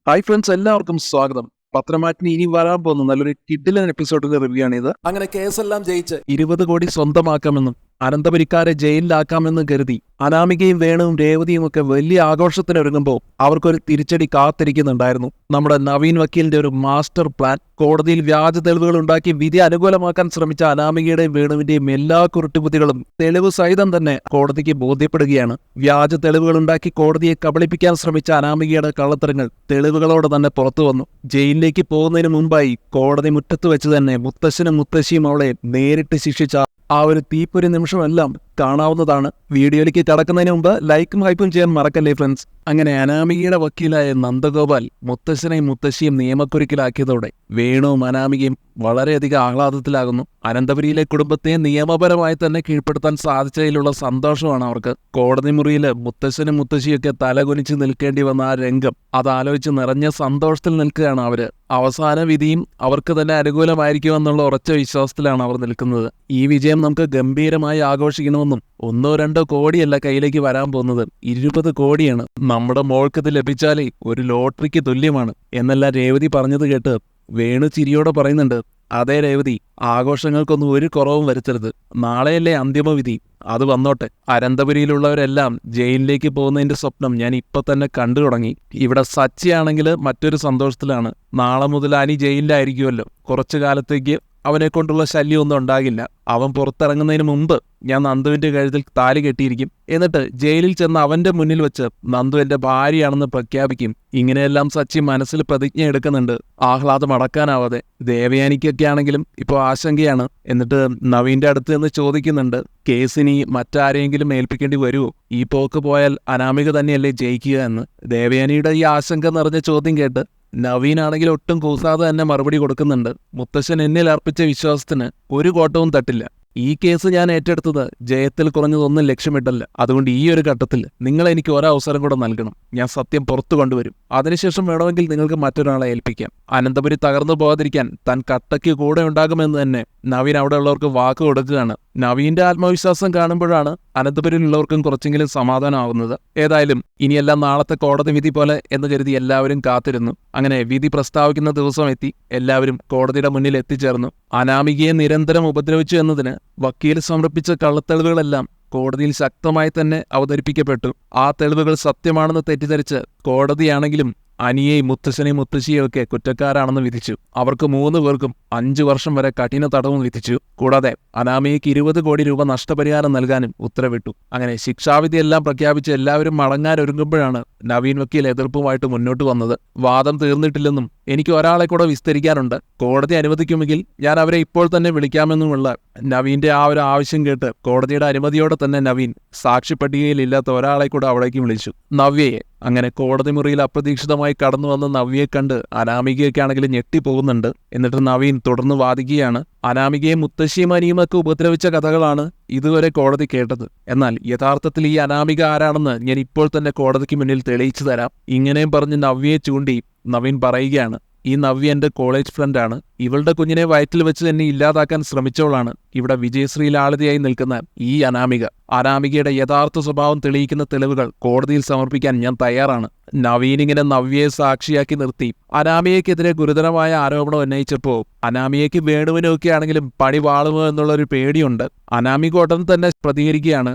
Hi friends, എല്ലാവർക്കും സ്വാഗതം. പത്രമാറ്റിന് ഇനി വരാൻ പോകുന്ന നല്ലൊരു കിഡിലൻ എപ്പിസോഡിന്റെ റിവ്യൂ ആണിത്. അങ്ങനെ കേസെല്ലാം ജയിച്ച് 20 കോടി സ്വന്തമാക്കാമെന്നും അനന്തപുരിക്കാരെ ജയിലിലാക്കാമെന്നും കരുതി അനാമികയും വേണുവും രേവതിയും ഒക്കെ വലിയ ആഘോഷത്തിനൊരുങ്ങുമ്പോൾ അവർക്കൊരു തിരിച്ചടി കാത്തിരിക്കുന്നുണ്ടായിരുന്നു. നമ്മുടെ നവീൻ വക്കീലിന്റെ ഒരു മാസ്റ്റർ പ്ലാൻ. കോടതിയിൽ വ്യാജ തെളിവുകൾ ഉണ്ടാക്കി വിധി അനുകൂലമാക്കാൻ ശ്രമിച്ച അനാമികയുടെയും വേണുവിന്റെയും എല്ലാ കുരുട്ടുബുദ്ധികളും തെളിവ് സഹിതം തന്നെ കോടതിക്ക് ബോധ്യപ്പെടുകയാണ്. വ്യാജ തെളിവുകൾ ഉണ്ടാക്കി കോടതിയെ കബളിപ്പിക്കാൻ ശ്രമിച്ച അനാമികയുടെ കള്ളത്തരങ്ങൾ തെളിവുകളോടെ തന്നെ പുറത്തു വന്നു. ജയിലിലേക്ക് പോകുന്നതിന് മുമ്പായി കോടതി മുറ്റത്ത് വെച്ച് തന്നെ മുത്തശ്ശനും മുത്തശ്ശിയും അവളെ നേരിട്ട് ശിക്ഷിച്ച ആ ഒരു തീപ്പൊരി നിമിഷമെല്ലാം കാണാവുന്നതാണ്. വീഡിയോയിലേക്ക് കടക്കുന്നതിന് മുമ്പ് ലൈക്കും ഹൈപ്പും ചെയ്യാൻ മറക്കല്ലേ ഫ്രണ്ട്സ്. അങ്ങനെ അനാമികയുടെ വക്കീലായ നന്ദഗോപാൽ മുത്തശ്ശനെയും മുത്തശ്ശിയും നിയമക്കുരുക്കിലാക്കിയതോടെ വേണുവും അനാമികയും വളരെയധികം ആഹ്ലാദത്തിലാകുന്നു. അനന്തപുരിയിലെ കുടുംബത്തെ നിയമപരമായി തന്നെ കീഴ്പ്പെടുത്താൻ സാധിച്ചതിലുള്ള സന്തോഷമാണ് അവർക്ക്. കോടതി മുറിയിൽ മുത്തശ്ശനും മുത്തശ്ശിയൊക്കെ തലകുനിച്ച് നിൽക്കേണ്ടി വന്ന ആ രംഗം അതാലോചിച്ച് നിറഞ്ഞ സന്തോഷത്തിൽ നിൽക്കുകയാണ് അവര്. അവസാന വിധിയും അവർക്ക് തന്നെ അനുകൂലമായിരിക്കുമെന്നുള്ള ഉറച്ച വിശ്വാസത്തിലാണ് അവർ നിൽക്കുന്നത്. ഈ വിജയം നമുക്ക് ഗംഭീരമായി ആഘോഷിക്കണമെന്നും 1-2 കോടിയല്ല കയ്യിലേക്ക് വരാൻ പോകുന്നത്, 20 കോടിയാണ്. നമ്മുടെ മോൾക്കത് ലഭിച്ചാലേ ഒരു ലോട്ടറിക്ക് തുല്യമാണ് എന്നെല്ലാം രേവതി പറഞ്ഞത് കേട്ട് വേണു ചിരിയോടെ പറയുന്നുണ്ട്, അതേ രേവതി, ആഘോഷങ്ങൾക്കൊന്നും ഒരു കുറവും വരുത്തരുത്. നാളെയല്ലേ അന്തിമവിധി, അത് വന്നോട്ടെ. അനന്തപുരിയിലുള്ളവരെല്ലാം ജയിലിലേക്ക് പോകുന്നതിന്റെ സ്വപ്നം ഞാൻ ഇപ്പൊ തന്നെ കണ്ടു തുടങ്ങി. ഇവിടെ സച്ചിയാണെങ്കിൽ മറ്റൊരു സന്തോഷത്തിലാണ്. നാളെ മുതൽ അനി ജയിലിലായിരിക്കുമല്ലോ. കുറച്ചു കാലത്തേക്ക് അവനെ കൊണ്ടുള്ള ശല്യമൊന്നും ഉണ്ടാകില്ല. അവൻ പുറത്തിറങ്ങുന്നതിന് മുമ്പ് ഞാൻ നന്ദുവിന്റെ കഴുത്തിൽ താലി കെട്ടിയിരിക്കും. എന്നിട്ട് ജയിലിൽ ചെന്ന് അവന്റെ മുന്നിൽ വെച്ച് നന്ദു എന്റെ ഭാര്യയാണെന്ന് പ്രഖ്യാപിക്കും. ഇങ്ങനെയെല്ലാം സച്ചി മനസ്സിൽ പ്രതിജ്ഞ എടുക്കുന്നുണ്ട്. ആഹ്ലാദം അടക്കാനാവാതെ. ദേവയാനിക്കൊക്കെ ആണെങ്കിലും ഇപ്പോൾ ആശങ്കയാണ്. എന്നിട്ട് നവീന്റെ അടുത്ത് നിന്ന് ചോദിക്കുന്നുണ്ട്, കേസിനി മറ്റാരെയെങ്കിലും ഏൽപ്പിക്കേണ്ടി വരുമോ? ഈ പോക്ക് പോയാൽ അനാമിക തന്നെയല്ലേ ജയിക്കുക എന്ന്. ദേവയാനിയുടെ ഈ ആശങ്ക നിറഞ്ഞ ചോദ്യം കേട്ട് നവീനാണെങ്കിൽ ഒട്ടും കൂസാതെ തന്നെ മറുപടി കൊടുക്കുന്നുണ്ട്. മുത്തശ്ശൻ എന്നിൽ അർപ്പിച്ച വിശ്വാസത്തിന് ഒരു കോട്ടവും തട്ടില്ല. ഈ കേസ് ഞാൻ ഏറ്റെടുത്തത് ജയത്തിൽ കുറഞ്ഞതൊന്നും ലക്ഷ്യമിട്ടല്ല. അതുകൊണ്ട് ഈ ഒരു ഘട്ടത്തിൽ നിങ്ങൾ എനിക്ക് ഒരവസരം കൂടെ നൽകണം. ഞാൻ സത്യം പുറത്തു കൊണ്ടുവരും. അതിനുശേഷം വേണമെങ്കിൽ നിങ്ങൾക്ക് മറ്റൊരാളെ ഏൽപ്പിക്കാം. അനന്തപുരി തകർന്നു പോകാതിരിക്കാൻ താൻ കട്ടയ്ക്ക് കൂടെ ഉണ്ടാകുമെന്ന് തന്നെ നവീൻ അവിടെ ഉള്ളവർക്ക് വാക്ക് കൊടുക്കുകയാണ്. നവീന്റെ ആത്മവിശ്വാസം കാണുമ്പോഴാണ് അനന്തപുരിയിലുള്ളവർക്കും കുറച്ചെങ്കിലും സമാധാനമാകുന്നത്. ഏതായാലും ഇനിയെല്ലാം നാളത്തെ കോടതി വിധി പോലെ എന്ന് കരുതി എല്ലാവരും കാത്തിരുന്നു. അങ്ങനെ വിധി പ്രസ്താവിക്കുന്ന ദിവസം എത്തി. എല്ലാവരും കോടതിയുടെ മുന്നിൽ എത്തിച്ചേർന്നു. അനാമികയെ നിരന്തരം ഉപദ്രവിച്ചു എന്നതിന് വക്കീൽ സമർപ്പിച്ച കള്ളത്തെളിവുകളെല്ലാം കോടതിയിൽ ശക്തമായി തന്നെ അവതരിപ്പിക്കപ്പെട്ടു. ആ തെളിവുകൾ സത്യമാണെന്ന് തെറ്റിദ്ധരിച്ച് കോടതിയാണെങ്കിലും അനിയെയും മുത്തശ്ശനെയും മുത്തശ്ശിയും ഒക്കെ കുറ്റക്കാരാണെന്ന് വിധിച്ചു. അവർക്ക് 3 പേർക്കും 5 വർഷം വരെ കഠിന തടവും വിധിച്ചു. കൂടാതെ അനാമികയ്ക്ക് 20 കോടി രൂപ നഷ്ടപരിഹാരം നൽകാനും ഉത്തരവിട്ടു. അങ്ങനെ ശിക്ഷാവിധിയെല്ലാം പ്രഖ്യാപിച്ച് എല്ലാവരും മടങ്ങാനൊരുങ്ങുമ്പോഴാണ് നവീൻ വക്കീൽ എതിർപ്പുമായിട്ട് മുന്നോട്ട് വന്നത്. വാദം തീർന്നിട്ടില്ലെന്നും എനിക്ക് ഒരാളെ കൂടെ വിസ്തരിക്കാനുണ്ട്, കോടതി അനുവദിക്കുമെങ്കിൽ ഞാൻ അവരെ ഇപ്പോൾ തന്നെ വിളിക്കാമെന്നുമുള്ള നവീന്റെ ആ ഒരു ആവശ്യം കേട്ട് കോടതിയുടെ അനുമതിയോടെ തന്നെ നവീൻ സാക്ഷി പട്ടികയിൽ ഇല്ലാത്ത ഒരാളെ കൂടെ അവിടേക്ക് വിളിച്ചു, നവ്യയെ. അങ്ങനെ കോടതി മുറിയിൽ അപ്രതീക്ഷിതമായി കടന്നു വന്ന നവ്യയെ കണ്ട് അനാമികയൊക്കെ ആണെങ്കിലും ഞെട്ടിപ്പോകുന്നുണ്ട്. എന്നിട്ട് നവീൻ തുടർന്ന് വാദിക്കുകയാണ്, അനാമികയെ മുത്തശ്ശിയും അനിയുമൊക്കെ ഉപദ്രവിച്ച കഥകളാണ് ഇതുവരെ കോടതി കേട്ടത്. എന്നാൽ യഥാർത്ഥത്തിൽ ഈ അനാമിക ആരാണെന്ന് ഞാൻ ഇപ്പോൾ തന്നെ കോടതിക്ക് മുന്നിൽ തെളിയിച്ചു തരാം. ഇങ്ങനെയും പറഞ്ഞ് നവ്യയെ ചൂണ്ടി നവീൻ പറയുകയാണ്, ഈ നവ്യ എന്റെ കോളേജ് ഫ്രണ്ടാണ്. ഇവളുടെ കുഞ്ഞിനെ വയറ്റിൽ വെച്ച് തന്നെ ഇല്ലാതാക്കാൻ ശ്രമിച്ചവളാണ് ഇവിടെ വിജയശ്രീ ലാളിതയായി നിൽക്കുന്ന ഈ അനാമിക. അനാമികയുടെ യഥാർത്ഥ സ്വഭാവം തെളിയിക്കുന്ന തെളിവുകൾ കോടതിയിൽ സമർപ്പിക്കാൻ ഞാൻ തയ്യാറാണ്. നവീൻ ഇങ്ങനെ നവ്യയെ സാക്ഷിയാക്കി നിർത്തി അനാമികയ്ക്കെതിരെ ഗുരുതരമായ ആരോപണം ഉന്നയിച്ചപ്പോൾ അനാമികയ്ക്ക് വേണുവിനൊക്കെ ആണെങ്കിലും പണി വാളുമോ എന്നുള്ളൊരു പേടിയുണ്ട്. അനാമിക ഉടൻ തന്നെ പ്രതികരിക്കുകയാണ്,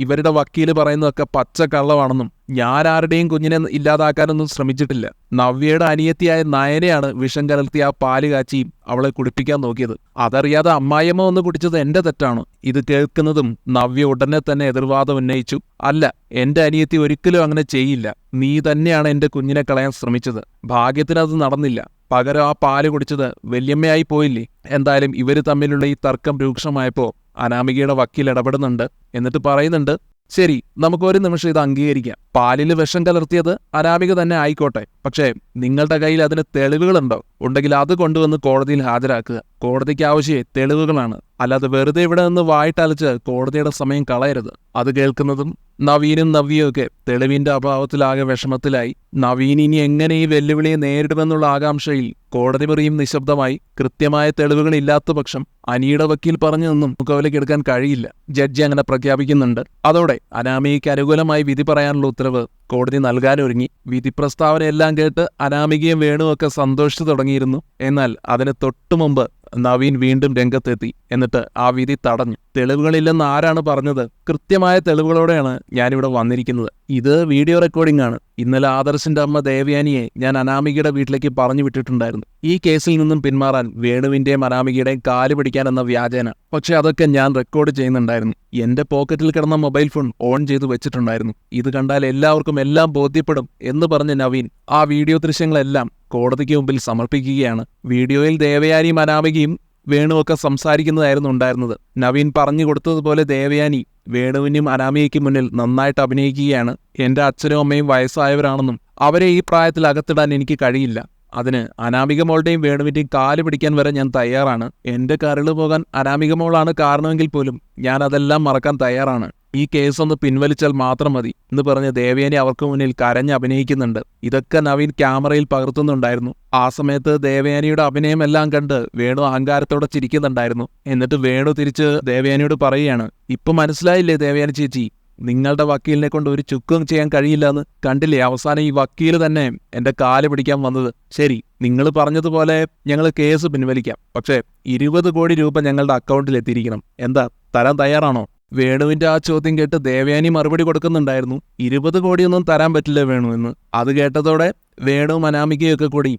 ഇവരുടെ വക്കീല് പറയുന്നതൊക്കെ പച്ചക്കള്ളമാണെന്നും ഞാൻ ആരുടെയും കുഞ്ഞിനെ ഇല്ലാതാക്കാനൊന്നും ശ്രമിച്ചിട്ടില്ല. നവ്യയുടെ അനിയത്തിയായ നയനെയാണ് വിഷം കലർത്തി ആ പാല് കാച്ചിയും അവളെ കുടിപ്പിക്കാൻ നോക്കിയത്. അതറിയാതെ അമ്മായിയമ്മ ഒന്ന് കുടിച്ചത് എന്റെ തെറ്റാണ്. ഇത് കേൾക്കുന്നതും നവ്യ ഉടനെ തന്നെ എതിർവാദം ഉന്നയിച്ചു, അല്ല, എന്റെ അനിയത്തി ഒരിക്കലും അങ്ങനെ ചെയ്യില്ല. നീ തന്നെയാണ് എന്റെ കുഞ്ഞിനെ കളയാൻ ശ്രമിച്ചത്. ഭാഗ്യത്തിനത് നടന്നില്ല. പകരം ആ പാല് കുടിച്ചത് വല്യമ്മയായി പോയില്ലേ. എന്തായാലും ഇവര് തമ്മിലുള്ള ഈ തർക്കം രൂക്ഷമായപ്പോ അനാമികയുടെ വക്കീൽ ഇടപെടുന്നുണ്ട്. എന്നിട്ട് പറയുന്നുണ്ട്, ശരി, നമുക്കൊരു നിമിഷം ഇത് അംഗീകരിക്കാം. പാലിൽ വിഷം കലർത്തിയത് അനാമിക തന്നെ ആയിക്കോട്ടെ. പക്ഷേ നിങ്ങളുടെ കയ്യിൽ അതിന് തെളിവുകളുണ്ടോ? ഉണ്ടെങ്കിൽ അത് കൊണ്ടുവന്ന് കോടതിയിൽ ഹാജരാക്കുക. കോടതിക്ക് ആവശ്യമേ തെളിവുകളാണ്. അല്ലാതെ വെറുതെ ഇവിടെ നിന്ന് വായിട്ടലച്ച് കോടതിയുടെ സമയം കളയരുത്. അത് കേൾക്കുന്നതും നവീനും നവ്യയൊക്കെ തെളിവിന്റെ അഭാവത്തിലാകെ വിഷമത്തിലായി. നവീൻ ഇനി എങ്ങനെ ഈ വെല്ലുവിളിയെ നേരിടുമെന്നുള്ള ആകാംക്ഷയിൽ കോടതി മുറിയും നിശബ്ദമായി. കൃത്യമായ തെളിവുകൾ ഇല്ലാത്ത പക്ഷം അനിയുടെ വക്കീൽ പറഞ്ഞതൊന്നും മുഖവിലേക്ക് എടുക്കാൻ കഴിയില്ല. ജഡ്ജി അങ്ങനെ പ്രഖ്യാപിക്കുന്നുണ്ട്. അതോടെ അനാമിക അനാമികയ്ക്ക് അനുകൂലമായി വിധി പറയാനുള്ള ഉത്തരവ് കോടതി നൽകാനൊരുങ്ങി. വിധി പ്രസ്താവനയെല്ലാം കേട്ട് അനാമികയും വേണുവൊക്കെ സന്തോഷിച്ചു തുടങ്ങിയിരുന്നു. എന്നാൽ അതിന് തൊട്ടുമുമ്പ് നവീൻ വീണ്ടും രംഗത്തെത്തി. എന്നിട്ട് ആ വിധി തടഞ്ഞു. തെളിവുകളില്ലെന്ന് ആരാണ് പറഞ്ഞത്? കൃത്യമായ തെളിവുകളോടെയാണ് ഞാനിവിടെ വന്നിരിക്കുന്നത്. ഇത് വീഡിയോ റെക്കോർഡിംഗ് ആണ്. ഇന്നലെ ആദർശിന്റെ അമ്മ ദേവയാനിയെ ഞാൻ അനാമികയുടെ വീട്ടിലേക്ക് പറഞ്ഞു വിട്ടിട്ടുണ്ടായിരുന്നു, ഈ കേസിൽ നിന്നും പിന്മാറാൻ വേണുവിന്റെയും അനാമികയുടെയും കാല് പിടിക്കാൻ എന്ന വ്യാജേന. പക്ഷെ അതൊക്കെ ഞാൻ റെക്കോർഡ് ചെയ്യുന്നുണ്ടായിരുന്നു. എന്റെ പോക്കറ്റിൽ കിടന്ന മൊബൈൽ ഫോൺ ഓൺ ചെയ്തു വെച്ചിട്ടുണ്ടായിരുന്നു. ഇത് കണ്ടാൽ എല്ലാവർക്കും എല്ലാം ബോധ്യപ്പെടും എന്ന് പറഞ്ഞ നവീൻ ആ വീഡിയോ ദൃശ്യങ്ങളെല്ലാം കോടതിക്ക് മുമ്പിൽ സമർപ്പിക്കുകയാണ്. വീഡിയോയിൽ ദേവയാനിയും അനാമികയും വേണുവൊക്കെ സംസാരിക്കുന്നതായിരുന്നു ഉണ്ടായിരുന്നത്. നവീൻ പറഞ്ഞു കൊടുത്തതുപോലെ ദേവയാനി വേണുവിനും അനാമികയ്ക്കും മുന്നിൽ നന്നായിട്ട് അഭിനയിക്കുകയാണ്. എന്റെ അച്ഛനും അമ്മയും വയസ്സായവരാണെന്നും അവരെ ഈ പ്രായത്തിൽ അകത്തിടാൻ എനിക്ക് കഴിയില്ല. അതിന് അനാമിക മോളുടെയും വേണുവിന്റെയും കാല് പിടിക്കാൻ വരെ ഞാൻ തയ്യാറാണ്. എന്റെ കരള് പോകാൻ അനാമിക മോളാണ് കാരണമെങ്കിൽ പോലും ഞാൻ അതെല്ലാം മറക്കാൻ തയ്യാറാണ്. ഈ കേസൊന്ന് പിൻവലിച്ചാൽ മാത്രം മതി എന്ന് പറഞ്ഞ് ദേവയാനി അവർക്ക് മുന്നിൽ കരഞ്ഞ് അഭിനയിക്കുന്നുണ്ട്. ഇതൊക്കെ നവീൻ ക്യാമറയിൽ പകർത്തുന്നുണ്ടായിരുന്നു. ആ സമയത്ത് ദേവയാനിയുടെ അഭിനയമെല്ലാം കണ്ട് വേണു അഹങ്കാരത്തോടെ ചിരിക്കുന്നുണ്ടായിരുന്നു. എന്നിട്ട് വേണു തിരിച്ച് ദേവയാനിയോട് പറയുകയാണ്, ഇപ്പൊ മനസ്സിലായില്ലേ ദേവയാനി ചേച്ചി, നിങ്ങളുടെ വക്കീലിനെ കൊണ്ട് ഒരു ചുക്കും ചെയ്യാൻ കഴിയില്ല എന്ന് കണ്ടില്ലേ? അവസാനം ഈ വക്കീല് തന്നെ എന്റെ കാല് പിടിക്കാൻ വന്നത്. ശരി, നിങ്ങൾ പറഞ്ഞതുപോലെ ഞങ്ങൾ കേസ് പിൻവലിക്കാം. പക്ഷേ 20 കോടി രൂപ ഞങ്ങളുടെ അക്കൗണ്ടിൽ എത്തിയിരിക്കണം. എന്താ, തരാൻ തയ്യാറാണോ? വേണുവിന്റെ ആ ചോദ്യം കേട്ട് ദേവയാനി മറുപടി കൊടുക്കുന്നുണ്ടായിരുന്നു, 20 കോടിയൊന്നും തരാൻ പറ്റില്ല വേണു എന്ന്. അത് കേട്ടതോടെ വേണുവും അനാമികയൊക്കെ കൂടി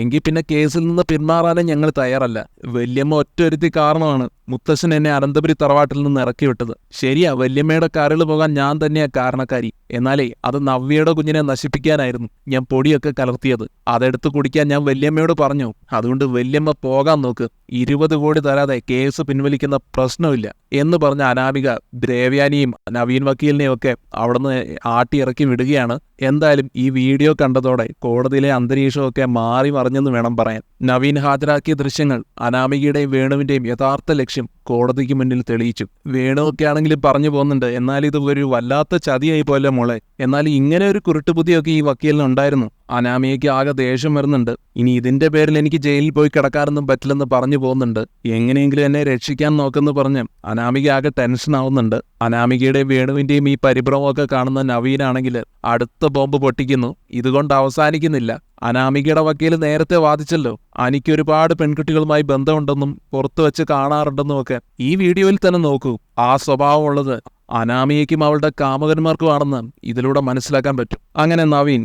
എങ്കിൽ പിന്നെ കേസിൽ നിന്ന് പിന്മാറാനും ഞങ്ങൾ തയ്യാറല്ല. വല്യമ്മ ഒറ്റൊരുത്തി കാരണമാണ് മുത്തശ്ശൻ എന്നെ അനന്തപുരി തറവാട്ടിൽ നിന്ന് ഇറക്കി വിട്ടത്. ശരിയാ, വല്യമ്മയുടെ കരള് പോകാൻ ഞാൻ തന്നെയാ കാരണക്കാരി. എന്നാലേ അത് നവ്യയുടെ കുഞ്ഞിനെ നശിപ്പിക്കാനായിരുന്നു ഞാൻ പൊടിയൊക്കെ കലർത്തിയത്. അതെടുത്ത് കുടിക്കാൻ ഞാൻ വല്യമ്മയോട് പറഞ്ഞു. അതുകൊണ്ട് വല്യമ്മ പോകാൻ നോക്ക്. 20 കോടി തരാതെ കേസ് പിൻവലിക്കുന്ന പ്രശ്നമില്ല എന്ന് പറഞ്ഞ അനാമിക ദേവയാനിയും നവീൻ വക്കീലിനെയും ഒക്കെ അവിടുന്ന് ആട്ടിയിറക്കി വിടുകയാണ്. എന്തായാലും ഈ വീഡിയോ കണ്ടതോടെ കോടതിയിലെ അന്തരീക്ഷമൊക്കെ മാറി മറിഞ്ഞെന്ന് വേണം പറയാൻ. നവീൻ ഹാജരാക്കിയ ദൃശ്യങ്ങൾ അനാമികയുടെയും വേണുവിന്റെയും യഥാർത്ഥ ലക്ഷ്യം കോടതിക്ക് മുന്നിൽ തെളിയിച്ചു. വേണുവൊക്കെ ആണെങ്കിലും പറഞ്ഞു പോകുന്നുണ്ട്, എന്നാൽ ഇത് ഒരു വല്ലാത്ത ചതിയായി പോലെ മോളെ. എന്നാൽ ഇങ്ങനെ ഒരു കുരുട്ടുബുദ്ധിയൊക്കെ ഈ വക്കീലിനുണ്ടായിരുന്നു. അനാമികയ്ക്ക് ആകെ ദേഷ്യം വരുന്നുണ്ട്. ഇനി ഇതിന്റെ പേരിൽ എനിക്ക് ജയിലിൽ പോയി കിടക്കാനൊന്നും പറ്റില്ലെന്ന് പറഞ്ഞു പോകുന്നുണ്ട്. എങ്ങനെയെങ്കിലും എന്നെ രക്ഷിക്കാൻ നോക്കെന്ന് പറഞ്ഞ് അനാമിക ആകെ ടെൻഷൻ ആവുന്നുണ്ട്. അനാമികയുടെയും വേണുവിന്റെയും ഈ പരിഭ്രമമൊക്കെ കാണുന്ന നവീനാണെങ്കിൽ അടുത്ത ബോംബ് പൊട്ടിക്കുന്നു. ഇതുകൊണ്ട് അവസാനിക്കുന്നില്ല. അനാമികയുടെ വക്കീൽ നേരത്തെ വാദിച്ചല്ലോ, അനിക്ക് ഒരുപാട് പെൺകുട്ടികളുമായി ബന്ധമുണ്ടെന്നും പുറത്തു വെച്ച് കാണാറുണ്ടെന്നും ഒക്കെ. ഈ വീഡിയോയിൽ തന്നെ നോക്കൂ, ആ സ്വഭാവമുള്ളത് അനാമികയ്ക്കും അവളുടെ കാമുകന്മാർക്കുമാണെന്ന് ഇതിലൂടെ മനസ്സിലാക്കാൻ പറ്റും. അങ്ങനെ നവീൻ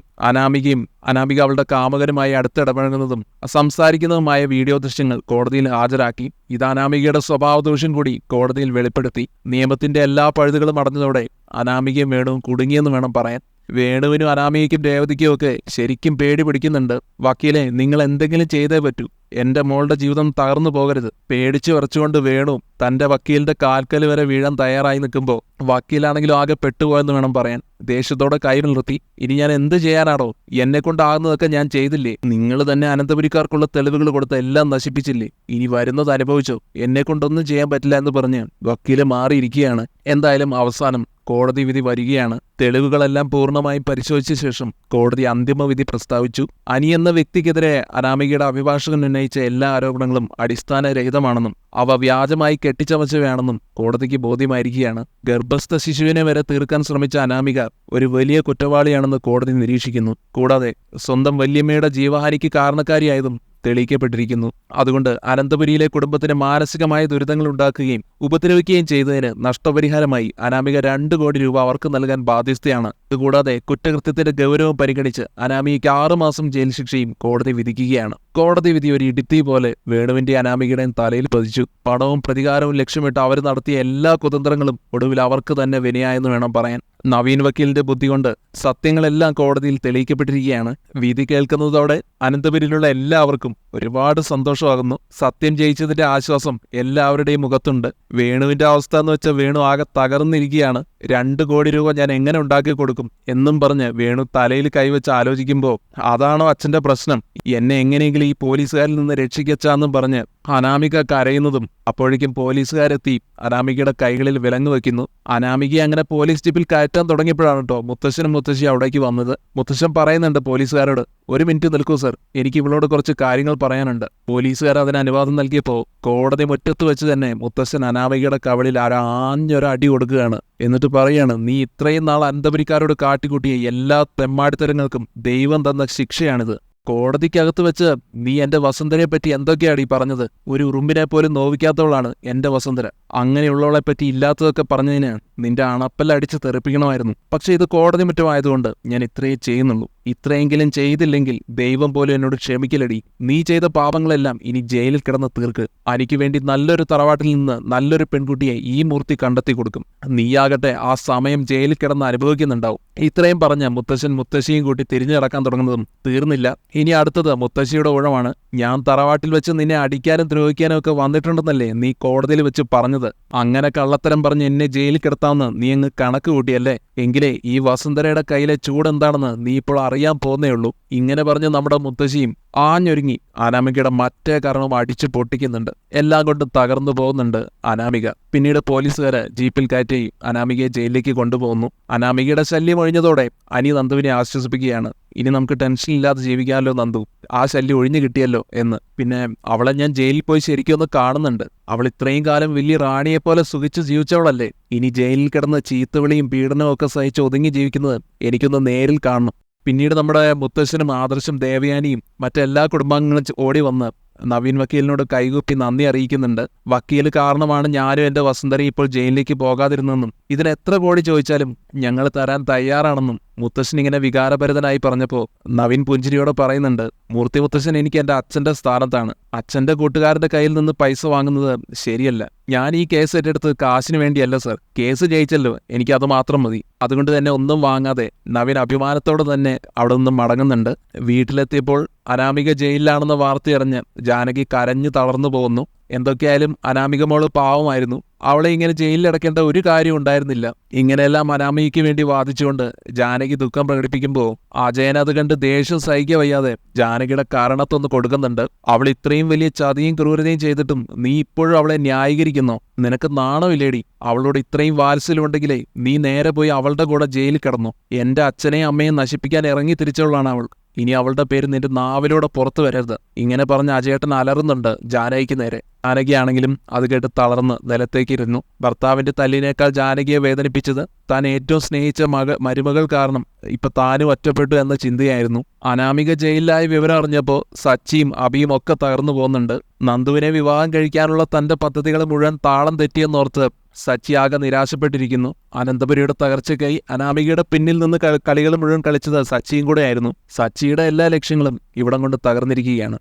അനാമിക അവളുടെ കാമുകനുമായി അടുത്തിടപഴകുന്നതും സംസാരിക്കുന്നതുമായ വീഡിയോ ദൃശ്യങ്ങൾ കോടതിയിൽ ഹാജരാക്കി. ഇത് അനാമികയുടെ സ്വഭാവദൂഷ്യം കൂടി കോടതിയിൽ വെളിപ്പെടുത്തി. നിയമത്തിന്റെ എല്ലാ പഴുതുകളും അടഞ്ഞതോടെ അനാമികയും വേണുവും കുടുങ്ങിയെന്ന് വേണം പറയാൻ. വേണുവിനും അനാമികയ്ക്കും രേവതിക്കും ഒക്കെ ശരിക്കും പേടി പിടിക്കുന്നുണ്ട്. വക്കീലെ, നിങ്ങൾ എന്തെങ്കിലും ചെയ്തേ പറ്റൂ. എന്റെ മോളുടെ ജീവിതം തകർന്നു പോകരുത്. പേടിച്ചു വിറച്ചുകൊണ്ട് വേണു തന്റെ വക്കീലിന്റെ കാൽക്കൽ വരെ വീഴാൻ തയ്യാറായി നിൽക്കുമ്പോൾ വക്കീലാണെങ്കിലും ആകെ പെട്ടുപോയെന്ന് വേണം പറയാൻ. ദേഷ്യത്തോടെ കൈ നിർത്തി, ഇനി ഞാൻ എന്ത് ചെയ്യാനാണോ? എന്നെ കൊണ്ടാകുന്നതൊക്കെ ഞാൻ ചെയ്തില്ലേ? നിങ്ങൾ തന്നെ അനന്തപുരിക്കാർക്കുള്ള തെളിവുകൾ കൊടുത്ത് എല്ലാം നശിപ്പിച്ചില്ലേ? ഇനി വരുന്നത് അനുഭവിച്ചോ? എന്നെ കൊണ്ടൊന്നും ചെയ്യാൻ പറ്റില്ല എന്ന് പറഞ്ഞ് വക്കീല് മാറിയിരിക്കുകയാണ്. എന്തായാലും അവസാനം കോടതി വിധി വരികയാണ്. തെളിവുകളെല്ലാം പൂർണ്ണമായും പരിശോധിച്ച ശേഷം കോടതി അന്തിമ വിധി പ്രസ്താവിച്ചു. അനി എന്ന വ്യക്തിക്കെതിരെ അനാമികയുടെ അഭിഭാഷകൻ ഉന്നയിച്ച എല്ലാ ആരോപണങ്ങളും അടിസ്ഥാനരഹിതമാണെന്നും അവ വ്യാജമായി കെട്ടിച്ചമച്ചവയാണെന്നും കോടതിക്ക് ബോധ്യമായിരിക്കുകയാണ്. ഗർഭസ്ഥ ശിശുവിനെ വരെ തീർക്കാൻ ശ്രമിച്ച അനാമിക ഒരു വലിയ കുറ്റവാളിയാണെന്ന് കോടതി നിരീക്ഷിക്കുന്നു. കൂടാതെ സ്വന്തം വല്യമ്മയുടെ ജീവഹാനിക്ക് കാരണക്കാരിയായതും തെളിയിക്കപ്പെട്ടിരിക്കുന്നു. അതുകൊണ്ട് അനന്തപുരിയിലെ കുടുംബത്തിന് മാനസികമായ ദുരിതങ്ങൾ ഉണ്ടാക്കുകയും ഉപദ്രവിക്കുകയും ചെയ്തതിന് നഷ്ടപരിഹാരമായി അനാമിക 2 കോടി രൂപ അവർക്ക് നൽകാൻ ബാധ്യസ്ഥയാണ്. ഇതുകൂടാതെ കുറ്റകൃത്യത്തിന്റെ ഗൗരവം പരിഗണിച്ച് അനാമികയ്ക്ക് 6 മാസം ജയിൽ ശിക്ഷയും കോടതി വിധിക്കുകയാണ്. കോടതി വിധി ഒരു ഇടുത്തി പോലെ വേണുവിന്റെ അനാമികയുടെയും തലയിൽ പതിച്ചു. പണവും പ്രതികാരവും ലക്ഷ്യമിട്ട് അവർ നടത്തിയ എല്ലാ കുതന്ത്രങ്ങളും ഒടുവിൽ അവർക്ക് തന്നെ വിനയായെന്ന് വേണം പറയാൻ. നവീൻ വക്കീലിന്റെ ബുദ്ധി കൊണ്ട് സത്യങ്ങളെല്ലാം കോടതിയിൽ തെളിയിക്കപ്പെട്ടിരിക്കുകയാണ്. വിധി കേൾക്കുന്നതോടെ അനന്തപുരിയിലുള്ള എല്ലാവർക്കും ഒരുപാട് സന്തോഷമാകുന്നു. സത്യം ജയിച്ചതിന്റെ ആശ്വാസം എല്ലാവരുടെയും മുഖത്തുണ്ട്. വേണുവിന്റെ അവസ്ഥ എന്ന് വെച്ചാൽ വേണു ആകെ തകർന്നിരിക്കുകയാണ്. 2 കോടി രൂപ ഞാൻ എങ്ങനെ ഉണ്ടാക്കി കൊടുക്കും എന്നും പറഞ്ഞ് വേണു തലയിൽ കൈവച്ച് ആലോചിക്കുമ്പോൾ അതാണോ അച്ഛന്റെ പ്രശ്നം? എന്നെ എങ്ങനെയെങ്കിലും ഈ പോലീസുകാരിൽ നിന്ന് രക്ഷിക്കച്ചാന്നും പറഞ്ഞ് അനാമിക കരയുന്നതും അപ്പോഴേക്കും പോലീസുകാരെത്തി അനാമികയുടെ കൈകളിൽ വിലങ്ങ് വയ്ക്കുന്നു. അനാമികയെ അങ്ങനെ പോലീസ് ജീപ്പിൽ കയറ്റാൻ തുടങ്ങിയപ്പോഴാണ് കേട്ടോ മുത്തശ്ശനും മുത്തശ്ശി അവിടേക്ക് വന്നത്. മുത്തശ്ശൻ പറയുന്നുണ്ട് പോലീസുകാരോട്, 1 മിനിറ്റ് നിൽക്കൂ സർ, എനിക്ക് ഇവളോട് കുറച്ച് കാര്യങ്ങൾ പറയാനുണ്ട്. പോലീസുകാർ അതിന് അനുവാദം നൽകിയപ്പോൾ കോടതി മുറ്റത്ത് വെച്ച് തന്നെ മുത്തശ്ശൻ അനാമികയുടെ കവളിൽ ആഞ്ഞൊരടി കൊടുക്കുകയാണ്. എന്നിട്ട് പറയാണ്, നീ ഇത്രയും നാൾ അനന്തപുരിക്കാരോട് കാട്ടിക്കൂട്ടിയ എല്ലാ തെമ്മാടിത്തരങ്ങൾക്കും ദൈവം തന്ന ശിക്ഷയാണിത്. കോടതിക്കകത്ത് വെച്ച് നീ എന്റെ വസുന്ധരയെ പറ്റി എന്തൊക്കെയാണ് ഈ പറഞ്ഞത്? ഒരു ഉറുമ്പിനെ പോലും നോവിക്കാത്തവളാണ് എന്റെ വസുന്ധര. അങ്ങനെയുള്ളവളെ പറ്റി ഇല്ലാത്തതൊക്കെ പറഞ്ഞതിന് നിന്റെ അണപ്പല്ലടിച്ച് തെറിപ്പിക്കണമായിരുന്നു. പക്ഷെ ഇത് കോടതി മുറ്റമായതുകൊണ്ട് ഞാൻ ഇത്രയേ ചെയ്യുന്നുള്ളൂ. ഇത്രയെങ്കിലും ചെയ്തില്ലെങ്കിൽ ദൈവം പോലും എന്നോട് ക്ഷമിക്കലടി. നീ ചെയ്ത പാപങ്ങളെല്ലാം ഇനി ജയിലിൽ കിടന്ന് തീർക്ക്. എനിക്ക് വേണ്ടി നല്ലൊരു തറവാട്ടിൽ നിന്ന് നല്ലൊരു പെൺകുട്ടിയെ ഈ മൂർത്തി കണ്ടെത്തി കൊടുക്കും. നീയാകട്ടെ ആ സമയം ജയിലിൽ കിടന്ന് അനുഭവിക്കുന്നുണ്ടാവും. ഇത്രയും പറഞ്ഞ മുത്തശ്ശൻ മുത്തശ്ശിയും കൂട്ടി തിരിഞ്ഞു നടക്കാൻ തുടങ്ങുന്നതും തീർന്നില്ല. ഇനി അടുത്തത് മുത്തശ്ശിയുടെ ഊഴമാണ്. ഞാൻ തറവാട്ടിൽ വെച്ച് നിന്നെ അടിക്കാനും ദ്രോഹിക്കാനും ഒക്കെ വന്നിട്ടുണ്ടെന്നല്ലേ നീ കോടതിയിൽ വെച്ച് പറഞ്ഞത്? അങ്ങനെ കള്ളത്തരം പറഞ്ഞ് എന്നെ ജയിലിൽ കിടത്താമെന്ന് നീ അങ്ങ് കണക്ക് കൂട്ടിയല്ലേ? എങ്കിലേ ഈ വസുന്ധരയുടെ കയ്യിലെ ചൂടെന്താണെന്ന് നീ ഇപ്പോൾ അറിയാൻ പോന്നേയുള്ളൂ. ഇങ്ങനെ പറഞ്ഞ് നമ്മുടെ മുത്തശ്ശിയും ആഞ്ഞൊരുങ്ങി അനാമികയുടെ മറ്റേ കാരണവും അടിച്ചു പൊട്ടിക്കുന്നുണ്ട്. എല്ലാം കൊണ്ടും തകർന്നു പോകുന്നുണ്ട് അനാമിക. പിന്നീട് പോലീസുകാര് ജീപ്പിൽ കയറ്റി അനാമികയെ ജയിലിലേക്ക് കൊണ്ടുപോകുന്നു. അനാമികയുടെ ശല്യം ഒഴിഞ്ഞതോടെ അനി നന്ദുവിനെ ആശ്വസിപ്പിക്കുകയാണ്. ഇനി നമുക്ക് ടെൻഷൻ ഇല്ലാതെ ജീവിക്കാമല്ലോ നന്ദു, ആ ശല്യം ഒഴിഞ്ഞു കിട്ടിയല്ലോ എന്ന്. പിന്നെ അവളെ ഞാൻ ജയിലിൽ പോയി ശരിക്കും ഒന്ന് കാണുന്നുണ്ട്. അവൾ ഇത്രയും കാലം വലിയ റാണിയെപ്പോലെ സുഖിച്ച് ജീവിച്ചവളല്ലേ. ഇനി ജയിലിൽ കിടന്ന് ചീത്തവിളിയും പീഡനവും ഒക്കെ സഹിച്ച് ഒതുങ്ങി ജീവിക്കുന്നത് എനിക്കൊന്ന് നേരിൽ കാണണം. പിന്നീട് നമ്മുടെ മുത്തശ്ശനും ആദർശും ദേവയാനിയും മറ്റെല്ലാ കുടുംബാംഗങ്ങളും ഓടി വന്ന് നവീൻ വക്കീലിനോട് കൈകൂപ്പി നന്ദി അറിയിക്കുന്നുണ്ട്. വക്കീൽ കാരണമാണ് ഞാനും എൻ്റെ വസുന്ധരയും ഇപ്പോൾ ജയിലിലേക്ക് പോകാതിരുന്നെന്നും ഇതിന് എത്ര കോടി ചോദിച്ചാലും ഞങ്ങൾ തരാൻ തയ്യാറാണെന്നും മുത്തശ്ശൻ ഇങ്ങനെ വികാരഭരിതനായി പറഞ്ഞപ്പോൾ നവീൻ പുഞ്ചിരിയോടെ പറയുന്നുണ്ട്, മൂർത്തി മുത്തശ്ശൻ എനിക്ക് എൻ്റെ അച്ഛൻ്റെ സ്ഥാനത്താണ്. അച്ഛൻ്റെ കൂട്ടുകാരൻ്റെ കയ്യിൽ നിന്ന് പൈസ വാങ്ങുന്നത് ശരിയല്ല. ഞാൻ ഈ കേസ് ഏറ്റെടുത്ത് കാശിന് വേണ്ടിയല്ല സർ. കേസ് ജയിച്ചല്ലോ, എനിക്കത് മാത്രം മതി. അതുകൊണ്ട് തന്നെ ഒന്നും വാങ്ങാതെ നവീൻ അഭിമാനത്തോടെ തന്നെ അവിടെ നിന്ന് മടങ്ങുന്നുണ്ട്. വീട്ടിലെത്തിയപ്പോൾ അനാമിക ജയിലിലാണെന്ന വാർത്തയറിഞ്ഞ് ജാനകി കരഞ്ഞു തളർന്നു പോകുന്നു. എന്തൊക്കെയായാലും അനാമിക മോള് പാവമായിരുന്നു. അവളെ ഇങ്ങനെ ജയിലിലടക്കേണ്ട ഒരു കാര്യം ഉണ്ടായിരുന്നില്ല. ഇങ്ങനെയെല്ലാം അനാമികയ്ക്ക് വേണ്ടി വാദിച്ചുകൊണ്ട് ജാനകി ദുഃഖം പ്രകടിപ്പിക്കുമ്പോൾ അജയൻ അത് കണ്ട് ദേഷ്യം സഹിക്കുക വയ്യാതെ ജാനകിയുടെ കാരണത്തൊന്ന് കൊടുക്കുന്നുണ്ട്. അവൾ ഇത്രയും വലിയ ചതിയും ക്രൂരതയും ചെയ്തിട്ടും നീ ഇപ്പോഴും അവളെ ന്യായീകരിക്കുന്നോ? നിനക്ക് നാണമില്ലേടി? അവളോട് ഇത്രയും വാത്സല്യമുണ്ടെങ്കിലേ നീ നേരെ പോയി അവളുടെ കൂടെ ജയിലിൽ കിടന്നു. എന്റെ അച്ഛനെയും അമ്മയും നശിപ്പിക്കാൻ ഇറങ്ങി തിരിച്ചവളാണ് അവൾ. ഇനി അവളുടെ പേര് നിന്റെ നാവിലൂടെ പുറത്തു വരരുത്. ഇങ്ങനെ പറഞ്ഞ് അജയേട്ടൻ അലറുന്നുണ്ട് ജാനകിക്ക് നേരെ. ജാനകിയാണെങ്കിലും അത് കേട്ട് തളർന്ന് നിലത്തേക്കിരുന്നു. ഭർത്താവിന്റെ തല്ലിനേക്കാൾ ജാനകിയെ വേദനിപ്പിച്ചത് താൻ ഏറ്റവും സ്നേഹിച്ച മരുമകൾ കാരണം ഇപ്പൊ താനും ഒറ്റപ്പെട്ടു എന്ന ചിന്തയായിരുന്നു. അനാമിക ജയിലിലായ വിവരം അറിഞ്ഞപ്പോൾ സച്ചിയും അബിയും ഒക്കെ തകർന്നു പോകുന്നുണ്ട്. നന്ദുവിനെ വിവാഹം കഴിക്കാനുള്ള തന്റെ പദ്ധതികൾ മുഴുവൻ താളം തെറ്റിയെന്നോർത്ത് സച്ചി ആകെ നിരാശപ്പെട്ടിരിക്കുന്നു. അനന്തപുരിയുടെ തകർച്ചയ്ക്കായി അനാമികയുടെ പിന്നിൽ നിന്ന് കളികൾ മുഴുവൻ കളിച്ചത് സച്ചിയും കൂടെ ആയിരുന്നു. സച്ചിയുടെ എല്ലാ ലക്ഷ്യങ്ങളും ഇവിടം കൊണ്ട് തകർന്നിരിക്കുകയാണ്.